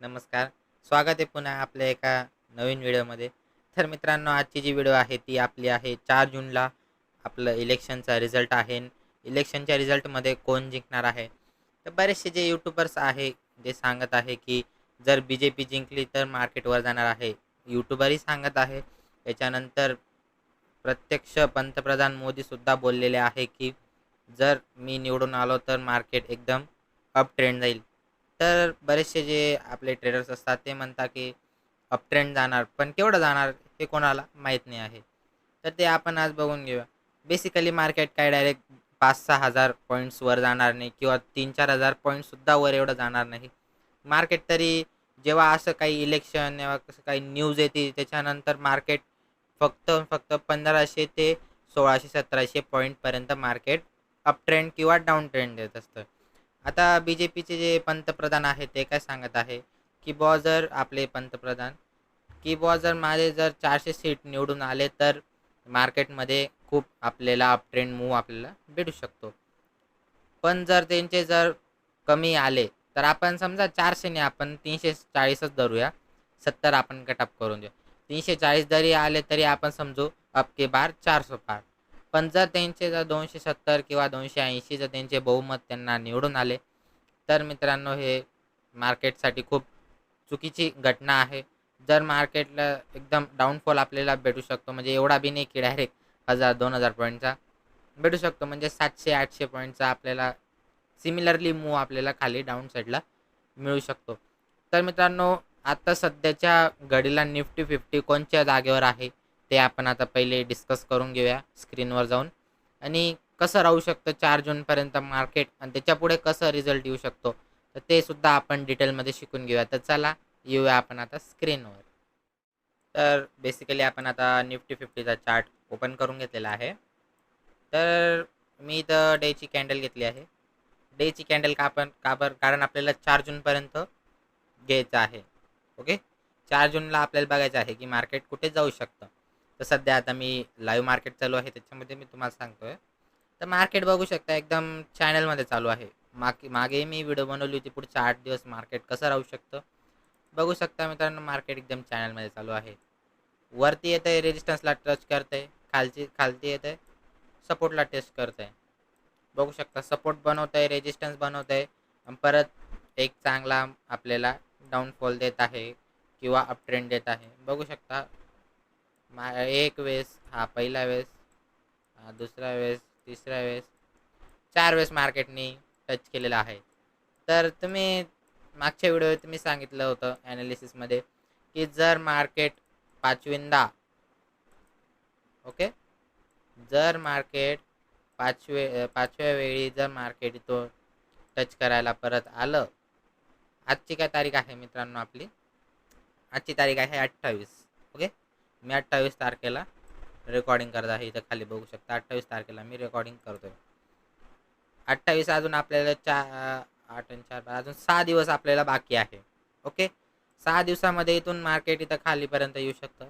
नमस्कार. स्वागत आहे पुन्हा आपल्या एका नवीन व्हिडिओमध्ये. तर मित्रांनो, आजची जी व्हिडिओ आहे ती आपली आहे 4 जूनला आपलं इलेक्शनचा रिझल्ट आहे. इलेक्शनच्या रिझल्टमध्ये कोण जिंकणार आहे. तर बरेचसे जे यूट्यूबर्स आहे जे सांगत आहे की जर BJP जिंकली तर मार्केटवर जाणार आहे. यूट्यूबरही सांगत आहे. त्याच्यानंतर प्रत्यक्ष पंतप्रधान मोदीसुद्धा बोललेले आहे की जर मी निवडून आलो तर मार्केट एकदम अप ट्रेंड जाईल. तर बरेचसे जे आपले ट्रेडर्स असतात ते म्हणतात की अप ट्रेंड जाणार, पण केवढं जाणार हे कोणाला माहीत नाही आहे. तर ते आपण आज बघून घेऊया. बेसिकली मार्केट काय डायरेक्ट 5-6 हजार पॉईंट्सवर जाणार नाही किंवा 3-4 हजार पॉईंट्ससुद्धा वर एवढं जाणार नाही. मार्केट तरी जेव्हा असं काही इलेक्शन किंवा कसं काही न्यूज येते त्याच्यानंतर मार्केट फक्त 1500 ते 1600-1700 पॉईंटपर्यंत मार्केट अप ट्रेंड किंवा डाऊन ट्रेंड देत असतं. आता BJPचे जे पंतप्रधान आहेत ते काय सांगत आहे, की बुवा जर आपले पंतप्रधान, की बुवा जर माझे जर 400 सीट निवडून आले तर मार्केटमध्ये खूप आपल्याला अप ट्रेंड मूव्ह आपल्याला भेटू शकतो. पण जर त्यांचे जर कमी आले, तर आपण समजा 400 ने आपण 340च धरूया. 70 आपण कट ऑफ करून देऊ. 340 जरी आले तरी आपण समजू अब की बार 400 पार. पण जर त्यांचे जर 270 किंवा 280 जर त्यांचे बहुमत त्यांना निवडून आले, तर मित्रांनो हे मार्केटसाठी खूप चुकीची घटना आहे. जर मार्केटला एकदम डाउनफॉल आपल्याला भेटू शकतो, म्हणजे एवढा बी नाही की डायरेक्ट 1000-2000 पॉईंटचा भेटू शकतो. म्हणजे 700-800 पॉईंटचा आपल्याला सिमिलरली मूव्ह आपल्याला खाली डाऊन साईडला मिळू शकतो. तर मित्रांनो, आता सध्याच्या घडीला निफ्टी 50 कोणत्या जागेवर आहे, ते आपण आता पहिले डिस्कस करून घेऊया स्क्रीनवर जाऊन. आणि कसं राहू शकतं 4 जूनपर्यंत मार्केट आणि त्याच्यापुढे कसं रिझल्ट येऊ शकतो, तर ते सुद्धा आपण डिटेलमध्ये शिकून घेऊया. तर चला येऊया आपण आता स्क्रीनवर. तर बेसिकली आपण आता निफ्टी 50चा चार्ट ओपन करून घेतलेला आहे. तर मी इथं डेची कॅन्डल घेतली आहे. डेची कॅन्डल का बरं? कारण आपल्याला 4 जूनपर्यंत घ्यायचं आहे. ओके. 4 जूनला आपल्याला बघायचं आहे की मार्केट कुठे जाऊ शकतं. तर सध्या आता मी लाईव्ह मार्केट चालू आहे त्याच्यामध्ये मी तुम्हाला सांगतोय. तर मार्केट बघू शकता एकदम चॅनलमध्ये चालू आहे. मागे मी व्हिडिओ बनवली होती पुढच्या 8 दिवस मार्केट कसं राहू शकतं. बघू शकता मित्रांनो, मार्केट एकदम चॅनलमध्ये चालू आहे. वरती येतंय रेजिस्टन्सला टच करतंय, खालती येतंय सपोर्टला टेस्ट करतंय. बघू शकता सपोर्ट बनवतंय, रेजिस्टन्स बनवतंय आणि परत एक चांगला आपल्याला डाऊनफॉल देत आहे किंवा अप ट्रेंड देत आहे. बघू शकता एक वेळेस, हा पहिला वेळेस, हा दुसरा वेळेस, तिसरा वेळेस, 4 वेळेस मार्केटनी टच केलेला आहे. तर तुम्ही मागच्या व्हिडिओत मी सांगितलं होतं ॲनालिसिसमध्ये, की जर मार्केट पाचवींदा, ओके, जर मार्केट पाचव्या वेळी जर मार्केट इथं टच करायला परत आलं. आजची काय तारीख आहे मित्रांनो आपली? आजची तारीख आहे 28. ओके. मी 28 तारखेला रेकॉर्डिंग करत आहे. इथं खाली बघू शकता 28 तारखेला मी रेकॉर्डिंग करतोय. 28 अजून आपल्याला 8 आणि 4 अजून 6 दिवस आपल्याला बाकी आहे. ओके. 6 दिवसामध्ये इथून मार्केट इथं खालीपर्यंत येऊ शकतं.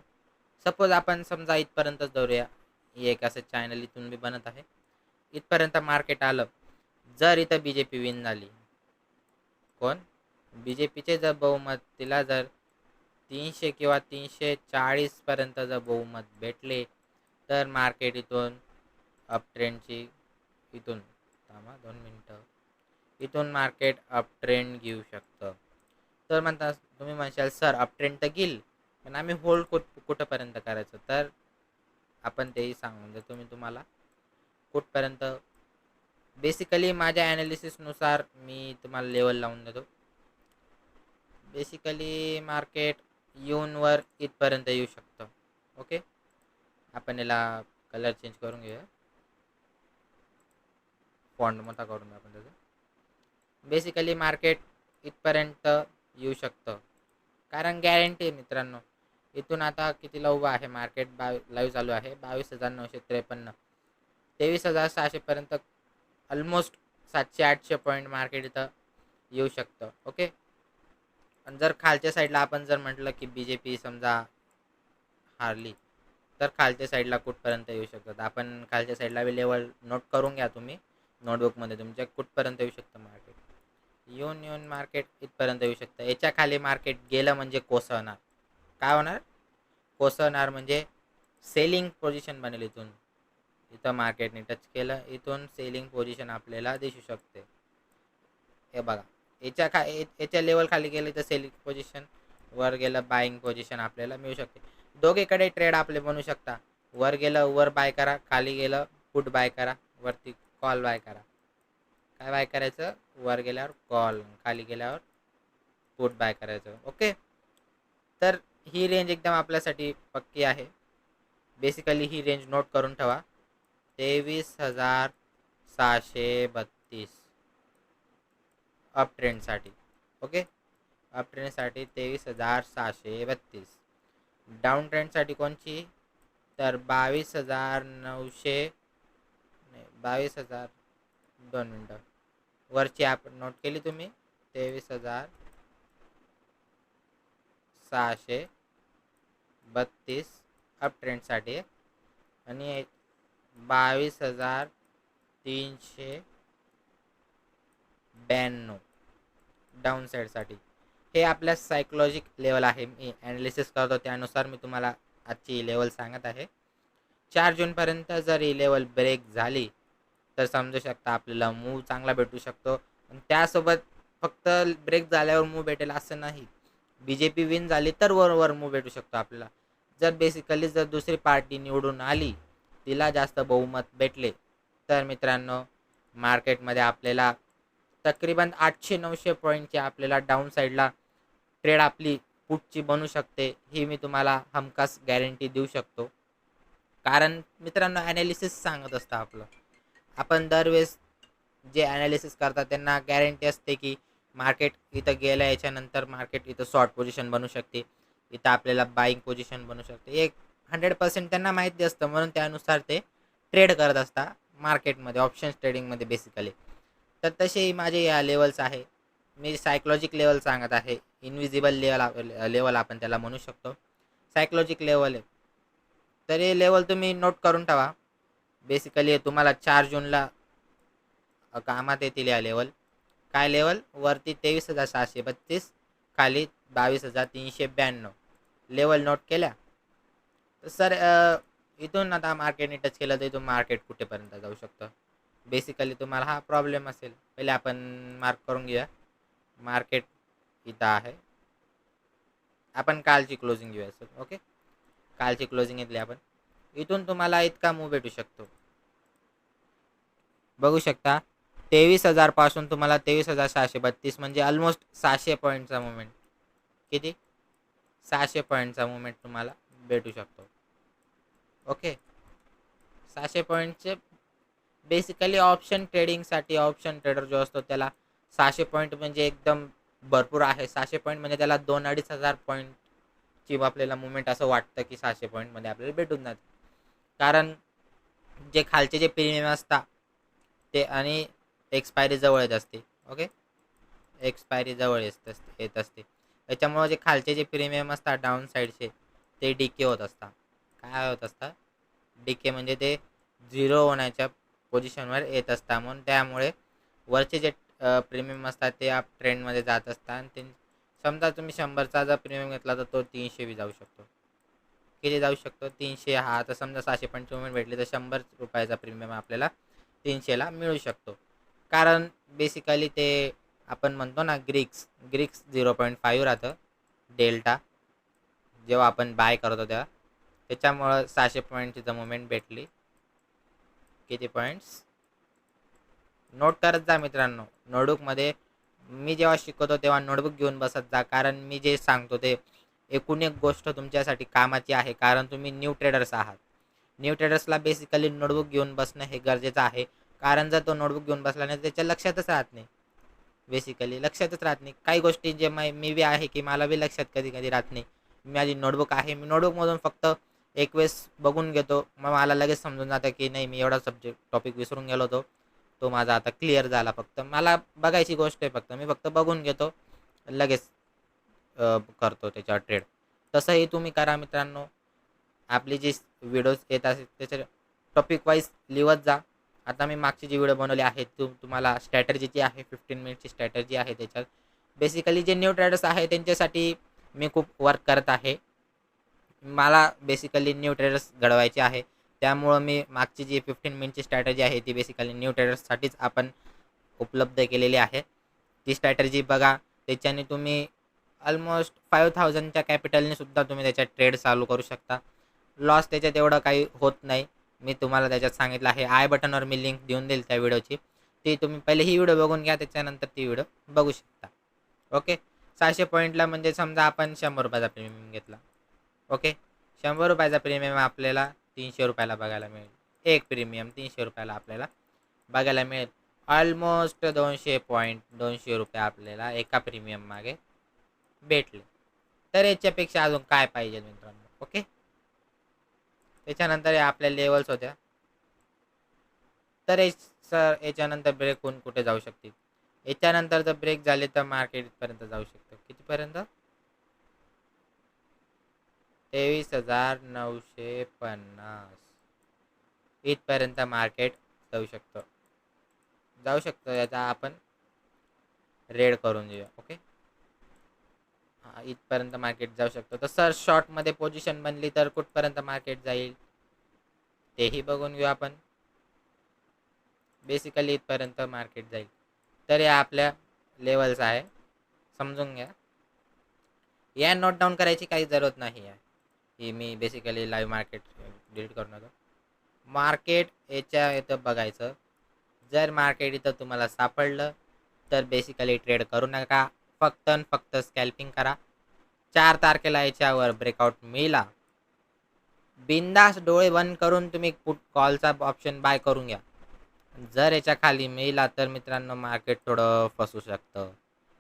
सपोज आपण समजा इथपर्यंतच धरूया. ही एक असं चॅनल इथून मी बनत आहे. इथपर्यंत मार्केट आलं. जर इथं BJP विन झाली, कोण? BJPचे जर बहुमत तिला जर 300 किंवा 340 पर्यंत जर बहुमत भेटले, तर मार्केट इथून अप ट्रेंडची इथून थांबा 2 मिनटं. इथून मार्केट अप ट्रेंड घेऊ शकतं. तर म्हणता तुम्ही म्हणशाल सर अप ट्रेंड तर घेईल, पण आम्ही होल्ड कुठंपर्यंत करायचं? तर आपण तेही सांगून देतो मी तुम्हाला कुठपर्यंत. बेसिकली माझ्या ॲनालिसिसनुसार मी तुम्हाला लेवल लावून देतो. बेसिकली मार्केट येऊन वर इथपर्यंत येऊ शकतं. ओके. आपण याला कलर चेंज करून घेऊया, फॉन्ट मोठा करून घेऊ आपण त्याचं. बेसिकली मार्केट इथपर्यंत येऊ शकतं, कारण गॅरंटी आहे मित्रांनो. इथून आता कितीला उभं आहे मार्केट? लाईव्ह चालू आहे 22,953, 23,600पर्यंत, ऑलमोस्ट 700-800 पॉईंट मार्केट इथं येऊ शकतं. ओके. आणि जर खालच्या साईडला आपण जर म्हटलं की BJP समजा हारली, तर खालच्या साईडला कुठपर्यंत येऊ शकतात? आपण खालच्या साईडला लेवल नोट करून घ्या तुम्ही नोटबुकमध्ये तुमच्या, कुठपर्यंत येऊ शकतं मार्केट. येऊन येऊन मार्केट इथपर्यंत येऊ शकतं. याच्या खाली मार्केट गेलं म्हणजे कोसळणार. काय होणार? कोसळणार म्हणजे सेलिंग पोझिशन बनेल इथून. इथं मार्केटने टच केलं, इथून सेलिंग पोझिशन आपल्याला दिसू शकते. हे बघा, याच्या लेवल खाली गेले तर सेलिंग पोझिशन, वर गेलं बाईंग पोझिशन आपल्याला मिळू शकते. दोघीकडे ट्रेड आपले बनू शकता. वर गेलं वर बाय करा, खाली गेलं पुट बाय करा, वरती कॉल बाय करा. काय बाय करायचं? वर गेल्यावर कॉल, खाली गेल्यावर पुट बाय करायचं. ओके, तर ही रेंज एकदम आपल्यासाठी पक्की आहे. बेसिकली ही रेंज नोट करून ठेवा. 23,632 अप ट्रेंडसाठी. ओके, अप ट्रेंडसाठी 23,632. डाऊन ट्रेंडसाठी कोणची? तर 22,900 नाही, 22,000. 2 मिनटं. वरची आपण नोट केली तुम्ही, 23,632 अप ट्रेंडसाठी आणि 22,392 डाऊन साईडसाठी. हे आपल्या सायकोलॉजिक लेवल आहे. मी ॲनालिसिस करतो त्यानुसार मी तुम्हाला आजची लेवल सांगत आहे. 4 जूनपर्यंत जर ही लेवल ब्रेक झाली तर समजू शकता आपल्याला मूव चांगला भेटू शकतो. आणि त्यासोबत फक्त ब्रेक झाल्यावर मूव भेटेल असं नाही. BJP विन झाली तर वर मूव भेटू शकतो आपल्याला. जर बेसिकली जर दुसरी पार्टी निवडून आली, तिला जास्त बहुमत भेटले, तर मित्रांनो मार्केटमध्ये आपल्याला तकरीबन 800-900 पॉईंटची आपल्याला डाऊन साईडला ट्रेड आपली पुटची बनू शकते. ही मी तुम्हाला हमखास गॅरंटी देऊ शकतो. कारण मित्रांनो ॲनालिसिस सांगत असतं आपलं. आपण दरवेळेस जे ॲनालिसिस करतात त्यांना गॅरंटी असते की मार्केट इथं गेलं, याच्यानंतर मार्केट इथं शॉर्ट पोझिशन बनू शकते, इथं आपल्याला बाईंग पोझिशन बनू शकते. एक 100% त्यांना माहिती असतं, म्हणून त्यानुसार ते ट्रेड करत असतात मार्केटमध्ये, ऑप्शन्स ट्रेडिंगमध्ये बेसिकली. तर तसेही माझे या लेवल्स आहे. मी सायकोलॉजिक लेवल सांगत आहे. इनविजिबल लेवल आपण त्याला म्हणू शकतो. सायकोलॉजिक लेवल आहे. तर हे लेवल तुम्ही नोट करून ठेवा. बेसिकली तुम्हाला 4 जूनला कामात येतील या लेवल. काय लेवल? वरती 23,732, खाली 22,392 लेवल नोट केल्या. तर सर इथून आता मार्केटने टच केलं तर इथून मार्केट कुठेपर्यंत जाऊ शकतं? बेसिकली तुम्हाला हा प्रॉब्लेम असेल. पहिले आपण मार्क करून घेऊया. मार्केट इथं आहे. आपण कालची क्लोजिंग घेऊया सर. ओके, कालची क्लोजिंग घेतली आपण. इथून तुम्हाला इतका मूव भेटू शकतो. बघू शकता 23,000 पासून तुम्हाला 23,632 म्हणजे ऑलमोस्ट 600 पॉईंटचा मुवमेंट. किती? 600 पॉईंटचा मुवमेंट तुम्हाला भेटू शकतो. ओके, 600 पॉईंटचे बेसिकली ऑप्शन ट्रेडिंगसाठी ऑप्शन ट्रेडर जो असतो त्याला 600 पॉईंट म्हणजे एकदम भरपूर आहे. 600 पॉईंट म्हणजे त्याला 2,500 पॉईंटची आपल्याला मुवमेंट असं वाटतं की 600 पॉईंटमध्ये आपल्याला भेटून जाते. कारण जे खालचे जे प्रीमियम असतात ते आणि एक्सपायरी जवळ येत असते. ओके, एक्सपायरी जवळ येत असते. त्याच्यामुळं जे खालचे जे प्रीमियम असतात डाऊन साईडचे ते डीके होत असतात. काय होत असतात? डीके म्हणजे ते झिरो होण्याच्या पोझिशनवर येत असतात. म्हणून त्यामुळे वरचे जे प्रीमियम असतात ते अप ट्रेंडमध्ये जात असतात. आणि ते समजा तुम्ही 100चा जर प्रीमियम घेतला तर तो 300 बी जाऊ शकतो. किती जाऊ शकतो? 300. हा, तर समजा 600 पॉईंट मुवमेंट भेटली तर 100 रुपयाचा प्रीमियम आपल्याला 300ला मिळू शकतो. कारण बेसिकली ते आपण म्हणतो ना ग्रीक्स 0.5 राहतं डेल्टा, जेव्हा आपण बाय करतो तेव्हा. त्याच्यामुळं 600 पॉईंटची जर मुवमेंट भेटली. किती पॉईंट्स? नोट करत जा मित्रांनो. नोटबुकमध्ये मी जेव्हा शिकवतो तेव्हा नोटबुक घेऊन बसत जा. कारण मी जे सांगतो ते एकूण एक गोष्ट तुमच्यासाठी कामाची आहे. कारण तुम्ही न्यू ट्रेडर्स आहात. न्यू ट्रेडर्सला बेसिकली नोटबुक घेऊन बसणं हे गरजेचं आहे. कारण जर तो नोटबुक घेऊन बसला नाही त्याच्या लक्षातच राहत नाही. बेसिकली लक्षातच राहत नाही. काही गोष्टी जे मी बी आहे की मला बी लक्षात कधी कधी राहत नाही. माझी नोटबुक आहे, मी नोटबुकमधून फक्त एक वेळेस बघून घेतो, मग मला लगेच समजून जातं की नाही मी एवढा सब्जेक्ट टॉपिक विसरून गेलो होतो, तो माझा आता क्लिअर झाला. फक्त मला बघायची गोष्ट आहे. मी फक्त बघून घेतो, लगेच करतो त्याच्यावर ट्रेड. तसंही तुम्ही करा मित्रांनो. आपली जी व्हिडिओज येत असतील त्याच्या टॉपिक वाईज लिहत जा आता मी मागची जी व्हिडिओ बनवली आहे तुम्हाला स्ट्रॅटर्जी जी आहे 15 मिनिटची स्ट्रॅटर्जी आहे त्याच्यात बेसिकली जे न्यू ट्रेडर्स आहे त्यांच्यासाठी मी खूप वर्क करत आहे. मला बेसिकली न्यू ट्रेडर्स घडवायचे आहे, त्यामुळं मी मागची जी 15 मिनिटची स्ट्रॅटर्जी आहे ती बेसिकली न्यू ट्रेडर्ससाठीच आपण उपलब्ध केलेली आहे. ती स्ट्रॅटर्जी बघा, त्याच्याने तुम्ही ऑलमोस्ट 5000च्या कॅपिटलने सुद्धा तुम्ही त्याच्यात ट्रेड चालू करू शकता. लॉस त्याच्यात एवढं काही होत नाही. मी तुम्हाला त्याच्यात सांगितलं आहे. आय बटनवर मी लिंक देऊन देईल त्या व्हिडिओची. ती तुम्ही पहिले ही व्हिडिओ बघून घ्या, त्याच्यानंतर ती व्हिडिओ बघू शकता. ओके. 600 पॉईंटला म्हणजे समजा आपण 100 रुपयाचा प्रीमियम घेतला. ओके. 100 रुपयाचा प्रीमियम आपल्याला 300 रुपयाला बघायला मिळेल. एक प्रीमियम 300 रुपयाला आपल्याला बघायला मिळेल. ऑलमोस्ट 200 पॉईंट 200 रुपये आपल्याला एका प्रीमियम मागे भेटले. तर याच्यापेक्षा अजून काय पाहिजे मित्रांनो. ओके. त्याच्यानंतर आपल्या लेवल्स होत्या. तर सर याच्यानंतर ब्रेक होऊन कुठे जाऊ शकतील. याच्यानंतर जर ब्रेक झाले तर मार्केट इथपर्यंत जाऊ शकतं. कितीपर्यंत? 23,950 इथपर्यंत मार्केट जाऊ शकतं. याचा आपण रेड करून देऊया. ओके. इथपर्यंत मार्केट जाऊ शकतो. तर सर शॉर्टमध्ये पोझिशन बनली तर कुठपर्यंत मार्केट जाईल तेही बघून घेऊ आपण. बेसिकली इथपर्यंत मार्केट जाईल. तर या आपल्या लेवल्स आहे, समजून घ्या. या नोट डाऊन करायची काही जरूरत नाही आहे. ही मी बेसिकली लाईव्ह मार्केट डिलीट करून होतो. मार्केट याच्या इथं बघायचं. जर मार्केट इथं तुम्हाला सापडलं तर बेसिकली ट्रेड करू नका. फक्त स्कॅल्पिंग करा. 4 तारखेला याच्यावर ब्रेकआउट मिळाला, बिंदास डोळे बंद करून तुम्ही पुट कॉलचा ऑप्शन बाय करून घ्या. जर याच्या खाली मिळाला तर मित्रांनो मार्केट थोडं फसू शकतं.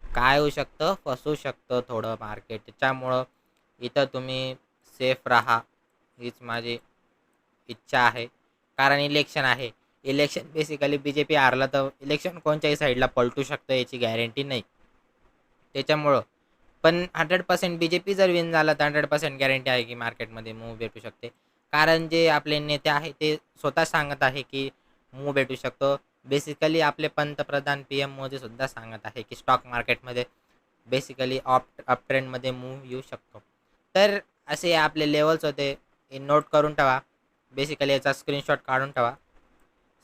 काय होऊ शकतं? फसू शकतं थोडं मार्केट. त्याच्यामुळं इथं तुम्ही सेफ राहा, हीच माझी इच्छा आहे. कारण इलेक्शन आहे. इलेक्शन बेसिकली BJP हारलं तर इलेक्शन कोणत्याही साईडला पलटू शकतं याची गॅरंटी नाही. त्याच्यामुळं पण 100% BJP जर विन झालं तर 100% गॅरंटी आहे की मार्केटमध्ये मूव्ह भेटू शकते. कारण जे आपले नेते आहे ते स्वतः सांगत आहे की मूव्ह भेटू शकतो. बेसिकली आपले पंतप्रधान PM मोदीसुद्धा सांगत आहे की स्टॉक मार्केटमध्ये बेसिकली अप ट्रेंडमध्ये मूव्ह येऊ शकतो. तर असे आपले लेवल्स होते, हे नोट करून ठेवा. बेसिकली याचा स्क्रीनशॉट काढून ठेवा.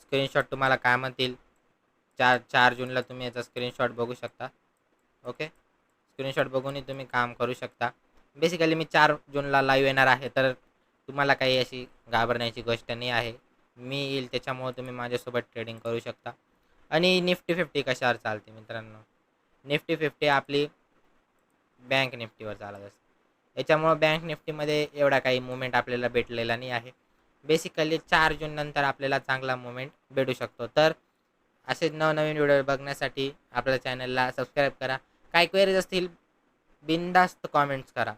स्क्रीनशॉट तुम्हाला काय म्हणतील 4 जूनला तुम्ही याचा स्क्रीनशॉट बघू शकता. ओके. स्क्रीनशॉट बघूनही तुम्ही काम करू शकता. बेसिकली मी 4 जूनला लाईव्ह येणार आहे, तर तुम्हाला काही अशी घाबरण्याची गोष्ट नाही आहे. मी येईल त्याच्यामुळे तुम्ही माझ्यासोबत ट्रेडिंग करू शकता. आणि निफ्टी 50 कशावर चालते मित्रांनो? निफ्टी 50 आपली बँक निफ्टीवर चालत असते. याच्यामुळं बँक निफ्टीमध्ये एवढा काही मुवमेंट आपल्याला भेटलेला नाही आहे. बेसिकली 4 जून नंतर आपल्याला चांगला मुवमेंट भेटू शकतो. तर असेच नवनवीन व्हिडिओ बघण्यासाठी आपल्या चॅनलला सबस्क्राईब करा. काय क्वेरीज असतील बिनधास्त कॉमेंट्स करा.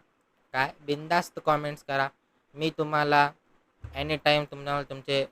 बिनधास्त कॉमेंट्स करा. मी तुम्हाला एनी टाईम तुम्हाला तुमचे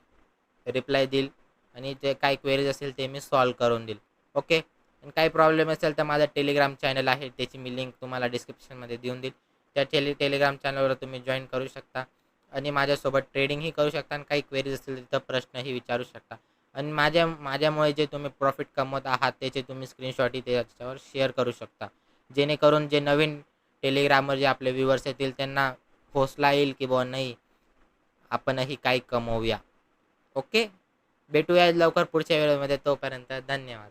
रिप्लाय देईल आणि जे काही क्वेरीज असेल ते मी सॉल्व करून देईल. ओके. आणि काही प्रॉब्लेम असेल तर माझा टेलिग्राम चॅनल आहे, त्याची मी लिंक तुम्हाला डिस्क्रिप्शनमध्ये देऊन देईल. त्या टेलिग्राम चॅनलवर तुम्ही जॉईन करू शकता आणि माझ्यासोबत ट्रेडिंगही करू शकता आणि काही क्वेरीज असतील तर प्रश्नही विचारू शकता. आणि माझ्यामुळे जे तुम्ही प्रॉफिट कमवत आहात त्याचे तुम्ही स्क्रीनशॉटही त्याच्यावर शेअर करू शकता. जेणेकरून जे नवीन टेलिग्रामवर जे आपले व्ह्यूवर्स येतील त्यांना हौसला येईल की बुवा नाही आपणही काही कमवूया. ओके. भेटूया लवकर पुढच्या व्हिडिओमध्ये. तोपर्यंत धन्यवाद.